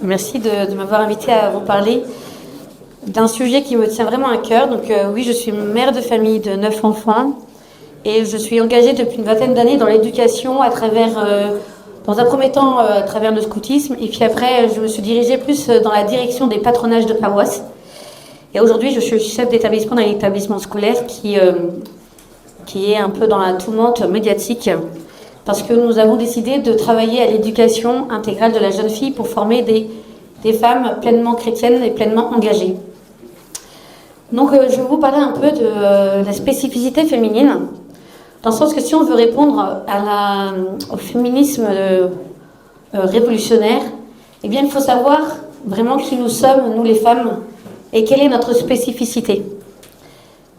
Merci de m'avoir invité à vous parler d'un sujet qui me tient vraiment à cœur. Donc oui, je suis mère de famille de 9 enfants et je suis engagée depuis une vingtaine d'années dans l'éducation à travers, dans un premier temps, à travers le scoutisme. Et puis après, je me suis dirigée plus dans la direction des patronages de paroisse. Et aujourd'hui, je suis chef d'établissement d'un établissement scolaire qui est un peu dans la tourmente médiatique. Parce que nous avons décidé de travailler à l'éducation intégrale de la jeune fille pour former des femmes pleinement chrétiennes et pleinement engagées. Donc je vais vous parler un peu de la spécificité féminine, dans le sens que si on veut répondre au féminisme révolutionnaire, eh bien il faut savoir vraiment qui nous sommes, nous les femmes, et quelle est notre spécificité.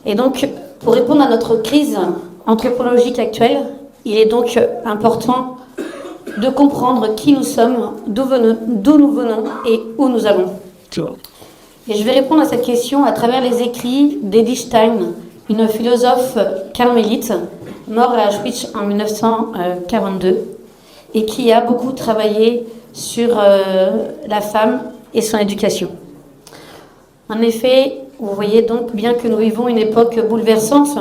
Et donc, pour répondre à notre crise anthropologique actuelle, il est donc important de comprendre qui nous sommes, d'où nous venons et où nous allons. Et je vais répondre à cette question à travers les écrits d'Edith Stein, une philosophe carmélite, morte à Auschwitz en 1942, et qui a beaucoup travaillé sur la femme et son éducation. En effet, vous voyez donc bien que nous vivons une époque bouleversante.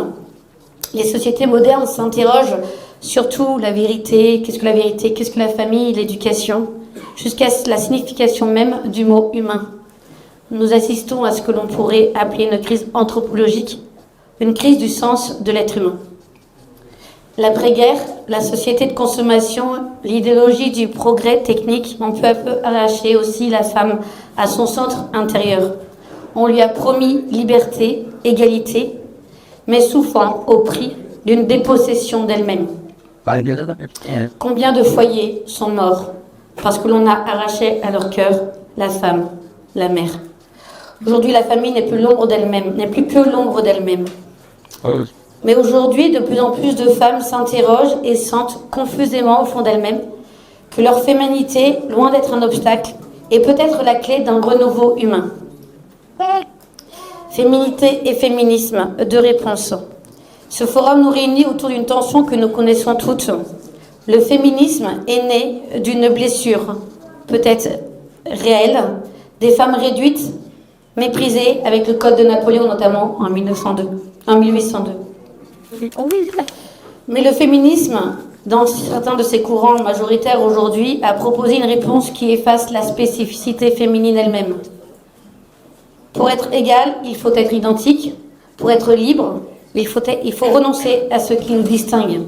Les sociétés modernes s'interrogent surtout la vérité, qu'est-ce que la famille, l'éducation, jusqu'à la signification même du mot humain. Nous assistons à ce que l'on pourrait appeler une crise anthropologique, une crise du sens de l'être humain. L'après-guerre, la société de consommation, l'idéologie du progrès technique ont peu à peu arraché aussi la femme à son centre intérieur. On lui a promis liberté, égalité, mais souvent au prix d'une dépossession d'elle-même. Combien de foyers sont morts parce que l'on a arraché à leur cœur la femme, la mère. Aujourd'hui, la famille n'est plus que l'ombre d'elle-même. Mais aujourd'hui, de plus en plus de femmes s'interrogent et sentent confusément au fond d'elles-mêmes que leur féminité, loin d'être un obstacle, est peut-être la clé d'un renouveau humain. Féminité et féminisme, deux réponses. Ce forum nous réunit autour d'une tension que nous connaissons toutes. Le féminisme est né d'une blessure, peut-être réelle, des femmes réduites, méprisées avec le Code de Napoléon notamment en 1802. Mais le féminisme, dans certains de ses courants majoritaires aujourd'hui, a proposé une réponse qui efface la spécificité féminine elle-même. Pour être égal, il faut être identique. Pour être libre, il faut renoncer à ce qui nous distingue.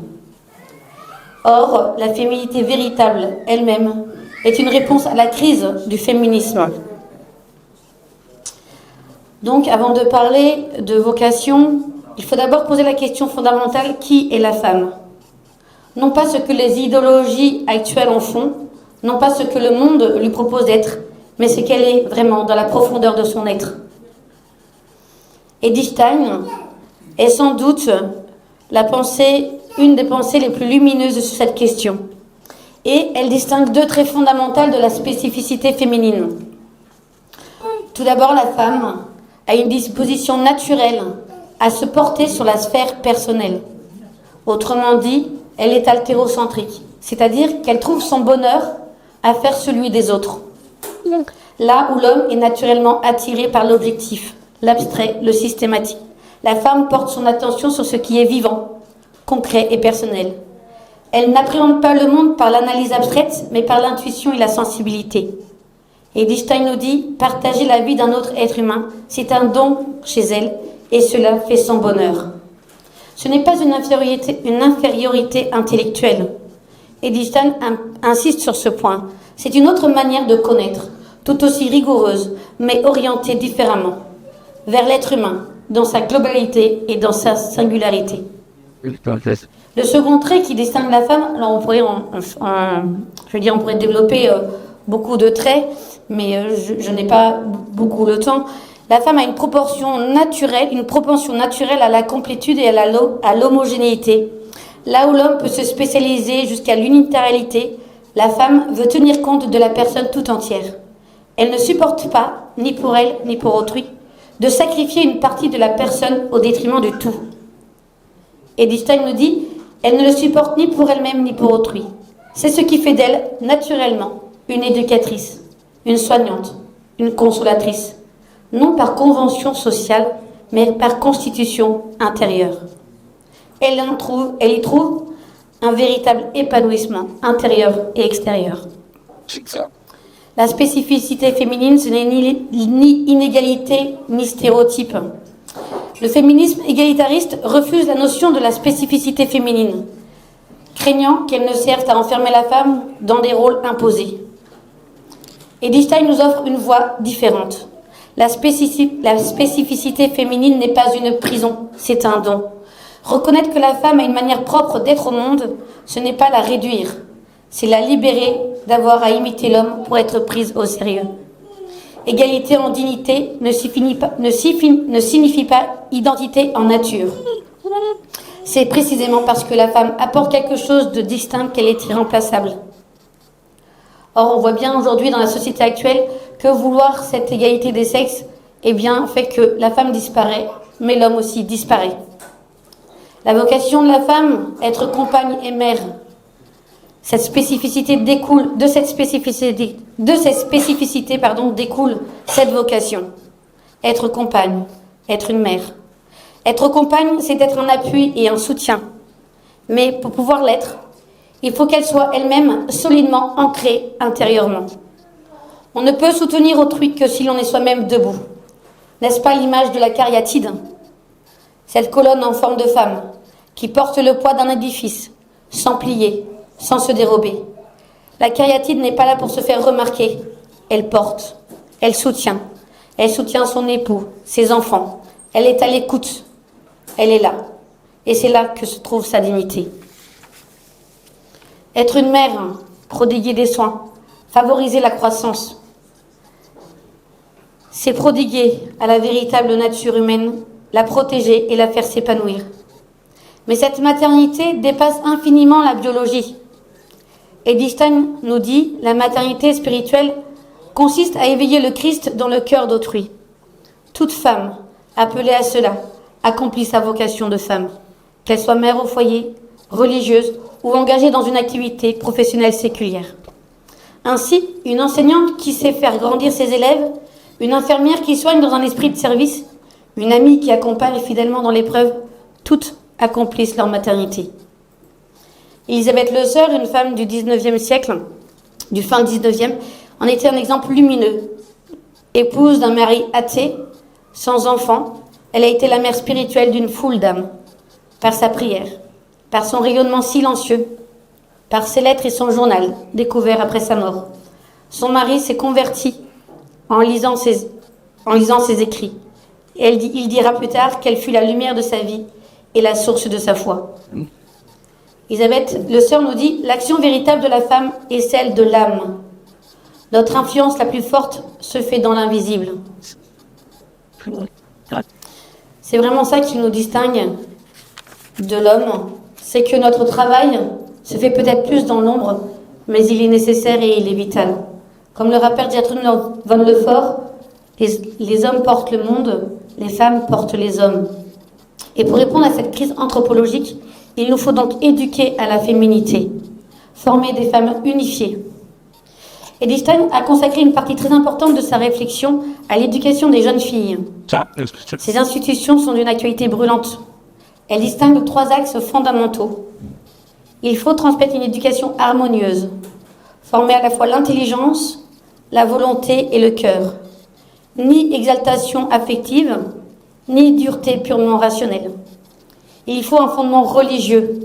Or, la féminité véritable elle-même est une réponse à la crise du féminisme. Donc, avant de parler de vocation, il faut d'abord poser la question fondamentale, qui est la femme ? Non pas ce que les idéologies actuelles en font, non pas ce que le monde lui propose d'être, mais ce qu'elle est vraiment dans la profondeur de son être. Edith Stein est sans doute une des pensées les plus lumineuses sur cette question. Et elle distingue deux traits fondamentaux de la spécificité féminine. Tout d'abord, la femme a une disposition naturelle à se porter sur la sphère personnelle. Autrement dit, elle est altérocentrique, c'est-à-dire qu'elle trouve son bonheur à faire celui des autres. Là où l'homme est naturellement attiré par l'objectif, l'abstrait, le systématique. La femme porte son attention sur ce qui est vivant, concret et personnel. Elle n'appréhende pas le monde par l'analyse abstraite, mais par l'intuition et la sensibilité. Edith Stein nous dit, partager la vie d'un autre être humain, c'est un don chez elle, et cela fait son bonheur. Ce n'est pas une infériorité intellectuelle. Edith Stein insiste sur ce point. C'est une autre manière de connaître, tout aussi rigoureuse, mais orientée différemment, vers l'être humain, dans sa globalité et dans sa singularité. Le second trait qui distingue la femme, alors on pourrait développer beaucoup de traits, mais je n'ai pas beaucoup le temps. La femme a une propension naturelle à la complétude et à l'homogénéité. Là où l'homme peut se spécialiser jusqu'à l'unitarialité, la femme veut tenir compte de la personne tout entière. Elle ne supporte pas, ni pour elle, ni pour autrui, de sacrifier une partie de la personne au détriment du tout. Edith Stein nous dit, elle ne le supporte ni pour elle-même, ni pour autrui. C'est ce qui fait d'elle, naturellement, une éducatrice. une soignante, une consolatrice, non par convention sociale, mais par constitution intérieure. Elle y trouve un véritable épanouissement intérieur et extérieur. La spécificité féminine, ce n'est ni inégalité ni stéréotype. Le féminisme égalitariste refuse la notion de la spécificité féminine, craignant qu'elle ne serve à enfermer la femme dans des rôles imposés. Edith Stein nous offre une voie différente. La spécificité féminine n'est pas une prison, c'est un don. Reconnaître que la femme a une manière propre d'être au monde, ce n'est pas la réduire, c'est la libérer d'avoir à imiter l'homme pour être prise au sérieux. Égalité en dignité ne signifie pas identité en nature. C'est précisément parce que la femme apporte quelque chose de distinct qu'elle est irremplaçable. Or, on voit bien aujourd'hui dans la société actuelle que vouloir cette égalité des sexes, fait que la femme disparaît, mais l'homme aussi disparaît. La vocation de la femme, être compagne et mère, cette spécificité découle de cette spécificité, découle cette vocation. Être compagne, être une mère. Être compagne, c'est être un appui et un soutien. Mais pour pouvoir l'être, il faut qu'elle soit elle-même solidement ancrée intérieurement. On ne peut soutenir autrui que si l'on est soi-même debout. N'est-ce pas l'image de la cariatide? Cette colonne en forme de femme qui porte le poids d'un édifice, sans plier, sans se dérober. La cariatide n'est pas là pour se faire remarquer. Elle porte, elle soutient son époux, ses enfants. Elle est à l'écoute, elle est là. Et c'est là que se trouve sa dignité. Être une mère, prodiguer des soins, favoriser la croissance, c'est prodiguer à la véritable nature humaine, la protéger et la faire s'épanouir. Mais cette maternité dépasse infiniment la biologie. Edith Stein nous dit, la maternité spirituelle consiste à éveiller le Christ dans le cœur d'autrui. Toute femme, appelée à cela, accomplit sa vocation de femme, qu'elle soit mère au foyer, religieuse ou engagée dans une activité professionnelle séculière. Ainsi, une enseignante qui sait faire grandir ses élèves, une infirmière qui soigne dans un esprit de service, une amie qui accompagne fidèlement dans l'épreuve, toutes accomplissent leur maternité. Élisabeth Le Sœur, une femme du 19e siècle, du fin 19e, en était un exemple lumineux. Épouse d'un mari athée, sans enfant, elle a été la mère spirituelle d'une foule d'âmes, par sa prière, par son rayonnement silencieux, par ses lettres et son journal, découvert après sa mort. Son mari s'est converti en lisant ses écrits. Et il dira plus tard qu'elle fut la lumière de sa vie et la source de sa foi. Elisabeth Le Sœur nous dit « L'action véritable de la femme est celle de l'âme. Notre influence la plus forte se fait dans l'invisible. » C'est vraiment ça qui nous distingue de l'homme. C'est que notre travail se fait peut-être plus dans l'ombre, mais il est nécessaire et il est vital. Comme le rappelle Gertrude von Lefort, les hommes portent le monde, les femmes portent les hommes. Et pour répondre à cette crise anthropologique, il nous faut donc éduquer à la féminité, former des femmes unifiées. Edith Stein a consacré une partie très importante de sa réflexion à l'éducation des jeunes filles. Ces institutions sont d'une actualité brûlante. Elles distinguent 3 axes fondamentaux. Il faut transmettre une éducation harmonieuse, former à la fois l'intelligence, la volonté et le cœur. Ni exaltation affective, ni dureté purement rationnelle. Il faut un fondement religieux.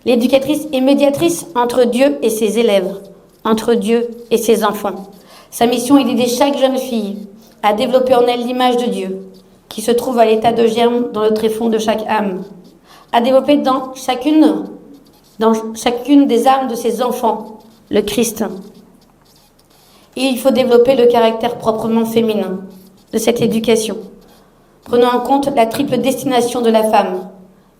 L'éducatrice est médiatrice entre Dieu et ses élèves, entre Dieu et ses enfants. Sa mission est d'aider chaque jeune fille à développer en elle l'image de Dieu, qui se trouve à l'état de germe dans le tréfonds de chaque âme, à développer dans chacune des âmes de ses enfants le Christ. Et il faut développer le caractère proprement féminin de cette éducation, prenant en compte la triple destination de la femme,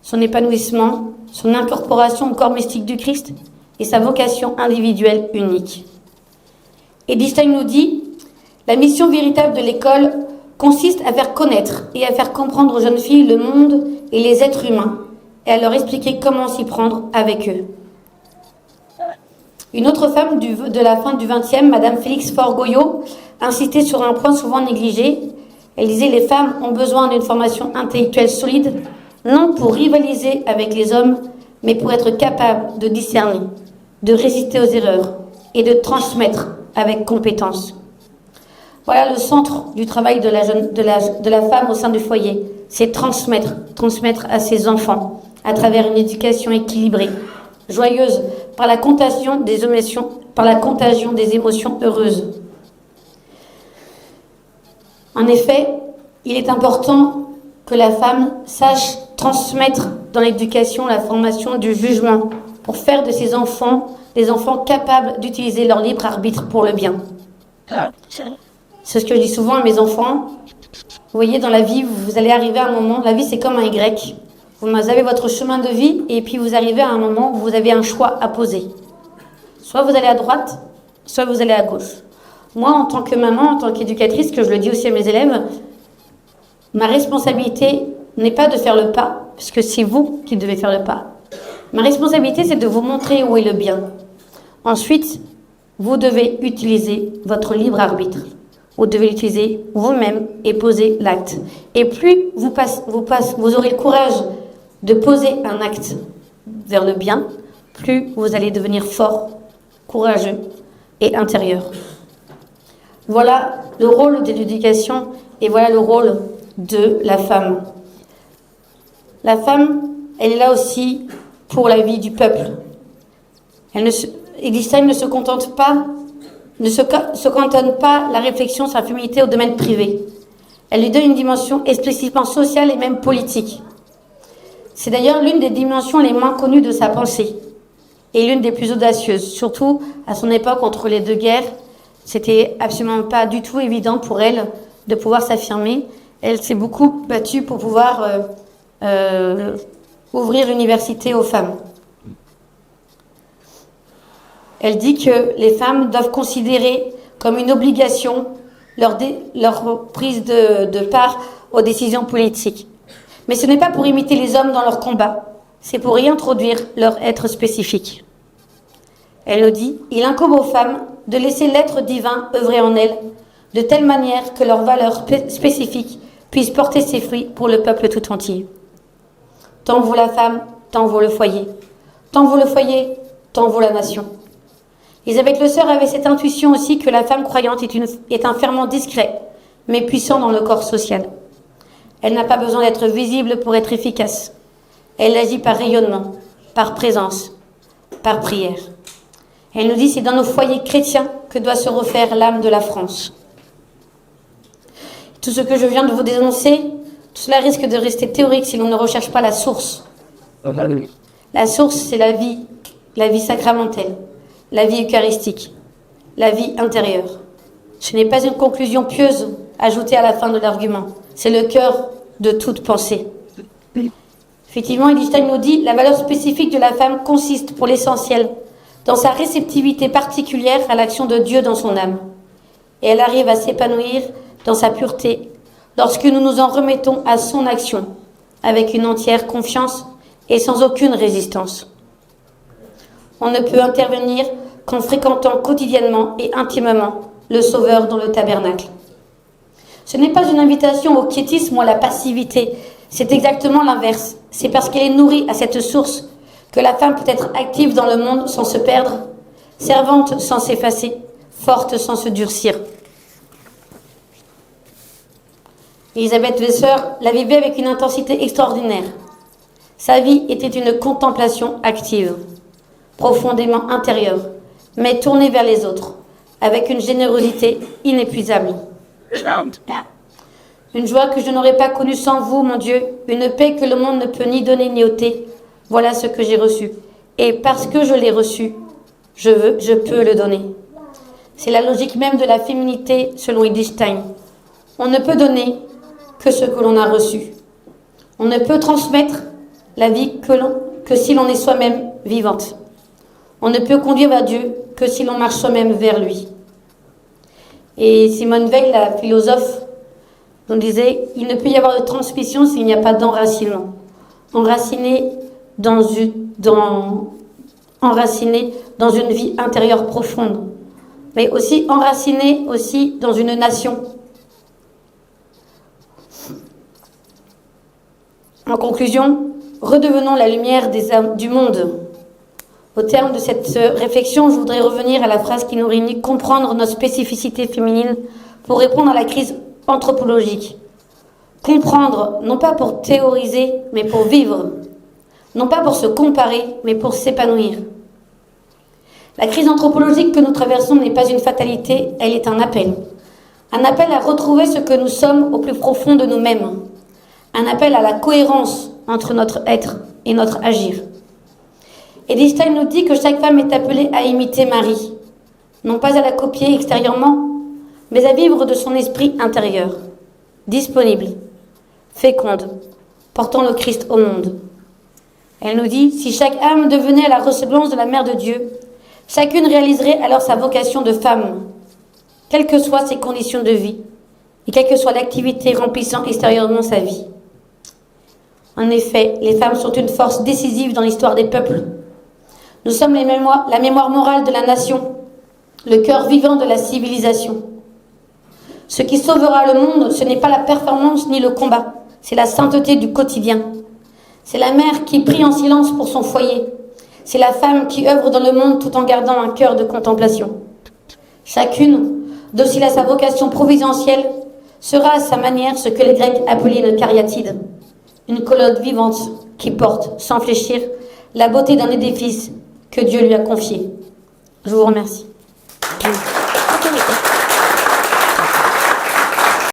son épanouissement, son incorporation au corps mystique du Christ et sa vocation individuelle unique. Edith Stein nous dit « La mission véritable de l'école consiste à faire connaître et à faire comprendre aux jeunes filles le monde et les êtres humains et à leur expliquer comment s'y prendre avec eux. » Une autre femme de la fin du XXe, Madame Félix Faure-Goyot, insistait sur un point souvent négligé. Elle disait: les femmes ont besoin d'une formation intellectuelle solide, non pour rivaliser avec les hommes, mais pour être capables de discerner, de résister aux erreurs et de transmettre avec compétence. Voilà le centre du travail de la femme au sein du foyer. C'est transmettre à ses enfants à travers une éducation équilibrée, joyeuse, par la contagion des émotions heureuses. En effet, il est important que la femme sache transmettre dans l'éducation la formation du jugement pour faire de ses enfants des enfants capables d'utiliser leur libre arbitre pour le bien. C'est ce que je dis souvent à mes enfants. Vous voyez, dans la vie, vous allez arriver à un moment, la vie c'est comme un Y. Vous avez votre chemin de vie et puis vous arrivez à un moment où vous avez un choix à poser. Soit vous allez à droite, soit vous allez à gauche. Moi, en tant que maman, en tant qu'éducatrice, que je le dis aussi à mes élèves, ma responsabilité n'est pas de faire le pas, parce que c'est vous qui devez faire le pas. Ma responsabilité, c'est de vous montrer où est le bien. Ensuite, vous devez utiliser votre libre arbitre. Vous devez l'utiliser vous-même et poser l'acte. Et plus vous aurez le courage de poser un acte vers le bien, plus vous allez devenir fort, courageux et intérieur. Voilà le rôle de l'éducation et voilà le rôle de la femme. La femme, elle est là aussi pour la vie du peuple. Edith Stein ne se cantonne pas la réflexion sur la féminité au domaine privé. Elle lui donne une dimension explicitement sociale et même politique. C'est d'ailleurs l'une des dimensions les moins connues de sa pensée et l'une des plus audacieuses, surtout à son époque entre les deux guerres. C'était absolument pas du tout évident pour elle de pouvoir s'affirmer. Elle s'est beaucoup battue pour pouvoir ouvrir l'université aux femmes. Elle dit que les femmes doivent considérer comme une obligation leur prise de part aux décisions politiques. Mais ce n'est pas pour imiter les hommes dans leur combat, c'est pour y introduire leur être spécifique. Elle nous dit: il incombe aux femmes de laisser l'être divin œuvrer en elles, de telle manière que leurs valeurs spécifiques puissent porter ses fruits pour le peuple tout entier. Tant vaut la femme, tant vaut le foyer. Tant vaut le foyer, tant vaut la nation. Elisabeth Le Sœur avait cette intuition aussi que la femme croyante est un ferment discret, mais puissant dans le corps social. Elle n'a pas besoin d'être visible pour être efficace. Elle agit par rayonnement, par présence, par prière. Elle nous dit: c'est dans nos foyers chrétiens que doit se refaire l'âme de la France. Tout ce que je viens de vous dénoncer, tout cela risque de rester théorique si l'on ne recherche pas la source. La source, c'est la vie sacramentelle, la vie eucharistique, la vie intérieure. Ce n'est pas une conclusion pieuse ajoutée à la fin de l'argument, c'est le cœur de toute pensée. Effectivement, Edith Stein nous dit: la valeur spécifique de la femme consiste, pour l'essentiel, dans sa réceptivité particulière à l'action de Dieu dans son âme. Et elle arrive à s'épanouir dans sa pureté lorsque nous nous en remettons à son action, avec une entière confiance et sans aucune résistance. On ne peut intervenir qu'en fréquentant quotidiennement et intimement le Sauveur dans le tabernacle. Ce n'est pas une invitation au quiétisme ou à la passivité, c'est exactement l'inverse. C'est parce qu'elle est nourrie à cette source que la femme peut être active dans le monde sans se perdre, servante sans s'effacer, forte sans se durcir. Elisabeth Le Sœur la vivait avec une intensité extraordinaire. Sa vie était une contemplation active, profondément intérieure, mais tournée vers les autres, avec une générosité inépuisable. Une joie que je n'aurais pas connue sans vous, mon Dieu, une paix que le monde ne peut ni donner ni ôter. Voilà ce que j'ai reçu. Et parce que je l'ai reçu, je peux le donner. C'est la logique même de la féminité selon Edith Stein. On ne peut donner que ce que l'on a reçu. On ne peut transmettre la vie que si l'on est soi-même vivante. On ne peut conduire vers Dieu que si l'on marche soi-même vers lui. Et Simone Veil, la philosophe, nous disait: il ne peut y avoir de transmission s'il n'y a pas d'enracinement. Enraciné enracinée dans une vie intérieure profonde, mais aussi enracinée aussi dans une nation. En conclusion, redevenons la lumière du monde. Au terme de cette réflexion, je voudrais revenir à la phrase qui nous réunit: comprendre nos spécificités féminines pour répondre à la crise anthropologique. Comprendre, non pas pour théoriser, mais pour vivre. Non pas pour se comparer, mais pour s'épanouir. La crise anthropologique que nous traversons n'est pas une fatalité, elle est un appel. Un appel à retrouver ce que nous sommes au plus profond de nous-mêmes. Un appel à la cohérence entre notre être et notre agir. Edith Stein nous dit que chaque femme est appelée à imiter Marie, non pas à la copier extérieurement, mais à vivre de son esprit intérieur, disponible, féconde, portant le Christ au monde. Elle nous dit: si chaque âme devenait à la ressemblance de la Mère de Dieu, chacune réaliserait alors sa vocation de femme, quelles que soient ses conditions de vie et quelle que soit l'activité remplissant extérieurement sa vie. En effet, les femmes sont une force décisive dans l'histoire des peuples. Nous sommes la mémoire morale de la nation, le cœur vivant de la civilisation. Ce qui sauvera le monde, ce n'est pas la performance ni le combat, c'est la sainteté du quotidien. C'est la mère qui prie en silence pour son foyer. C'est la femme qui œuvre dans le monde tout en gardant un cœur de contemplation. Chacune, docile à sa vocation providentielle, sera à sa manière ce que les Grecs appelaient une cariatide, une colonne vivante qui porte, sans fléchir, la beauté d'un édifice que Dieu lui a confié. Je vous remercie.